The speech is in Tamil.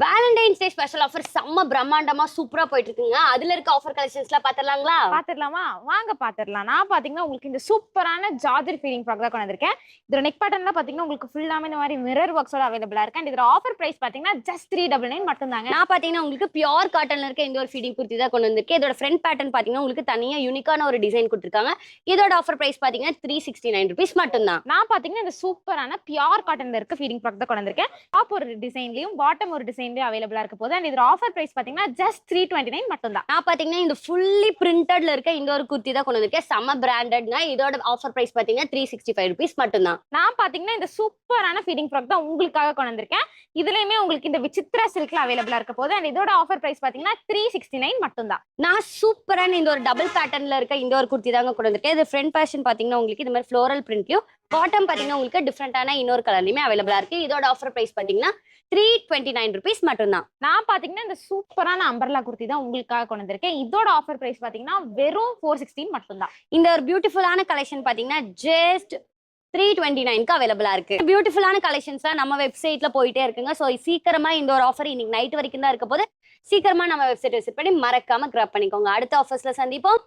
வேலண்டைன்ஸ் டே ஸ்பெஷல் ஆஃபர் செம்ம பிரம்மாண்டமா சூப்பரா போயிட்டு இருக்குங்க. அதுல இருக்க ஆஃபர் கலெக்ஷன்ஸ்லாம் பாத்துடலாங்களா? பாத்துடலாமா? வாங்க பாத்துடலாம். நான் பாத்தீங்கன்னா உங்களுக்கு இந்த சூப்பரான ஜார்ஜெட் ஃபீலிங் ஃப்ராக் தான் கொண்டு வந்திருக்கேன். இதோட நெக் பேட்டர்ன்லாம் பாத்தீங்கன்னா உங்களுக்கு ஃபுல்லாமே இந்த மாதிரி மிரர் ஒர்க்ஸோட அவைலபிளா இருக்கு. அண்ட் இதோட ஆஃபர் பிரைஸ் பாத்தீங்கன்னா ஜஸ்ட் 399 மட்டும் தாங்க. நான் பாத்தீங்கன்னா உங்களுக்கு பியூர் காட்டன்ல இருக்க இந்த ஒரு ஃபீடிங் குர்த்தி தான் கொண்டு வந்திருக்கேன். இதோட ஃப்ரண்ட் பேட்டர்ன் பாத்தீங்கன்னா உங்களுக்கு தனியா யூனிக்கான ஒரு டிசைன் கொடுத்துருக்காங்க. இதோட ஆஃபர் பிரைஸ் பாத்தீங்கன்னா 369 rupees மட்டும் தான். நான் பாத்தீங்கன்னா இந்த சூப்பரான பியூர் காட்டன்ல இருக்க ஃபீடிங் ஃப்ராக் தான் கொண்டு வந்திருக்கேன். டாப் ஒரு டிசைன்லயும் பாட்டம் ஒரு டிசைன்லயும் அவைலபிளா இருக்க போது. அண்ட் இதோட ஆஃபர் பிரைஸ் பாத்தீங்கன்னா ஜஸ்ட் 329 மட்டும் தான். நான் பாத்தீங்கன்னா இந்த ஃபுல்லி பிரிண்டட்ல இருக்க இந்த ஒரு குர்த்தி தான் கொண்டு வந்திருக்கேன். செம்ம பிராண்டட்ங்க. இதோட ஆஃபர் பிரைஸ் பாத்தீங்கன்னா 365 rupees மட்டும் தான். நான் பாத்தீங்கன்னா இந்த சூப்பரான ஃபீடிங் ஃப்ராக் தான் உங்களுக்காக கொண்டு வந்திருக்கேன். இதுலயுமே உங்களுக்கு இந்த விசித்ரா சில்க்ல அவைலபிளா இருக்க போது. அண்ட் இதோட ஆஃபர் பிரைஸ் பாத்தீங்கன்னா 369 மட்டும் தான். நான் சூப்பரான இந்த ஒரு டபுள் பேட்டர்ன்ல இருக்க இந்த ஒரு குர்த்தி தாங்க கொண்டு வந்திருக்கேன். இது ஃப்ரண்ட் பேஷன் பாத்தீங்கன்னா உங்களுக்கு இந்த மாதிரி ஃப்ளோரல் பிரிண்ட்லயும் பாட்டம் பாத்தீங்கன்னா உங்களுக்கு டிஃப்ரெண்டான இன்னொரு கலர்லயுமே அவைலபிளா இருக்கு. இதோட ஆஃபர் பிரைஸ் பாத்தீங்கன்னா 329 rupees மட்டும் தான். நான் பாத்தீங்கன்னா இந்த சூப்பரான அம்பர்லா குர்த்தி தான் உங்களுக்காக கொண்டு வந்திருக்கேன். இதோட ஆஃபர் பிரைஸ் பாத்தீங்கன்னா வெறும் 416 மட்டும் தான். இந்த ஒரு பியூட்டிஃபுல்லான கலெக்ஷன் பாத்தீங்கன்னா ஜஸ்ட் 329க்கு அவைலபிளா இருக்கு. பியூட்டிஃபுல்லான கலெக்ஷன்ஸ்லாம் நம்ம வெப்சைட்ல போயிட்டே இருக்குங்க. ஸோ சீக்கிரமா இந்த ஒரு ஆஃபர் இன்னைக்கு நைட் வரைக்கும் தான் இருக்க போது. சீக்கிரமா நம்ம வெப்சைட் விசிட் பண்ணி மறக்காம கிராப் பண்ணிக்கோங்க. அடுத்த ஆஃபர்ஸ்ல சந்திப்போம்.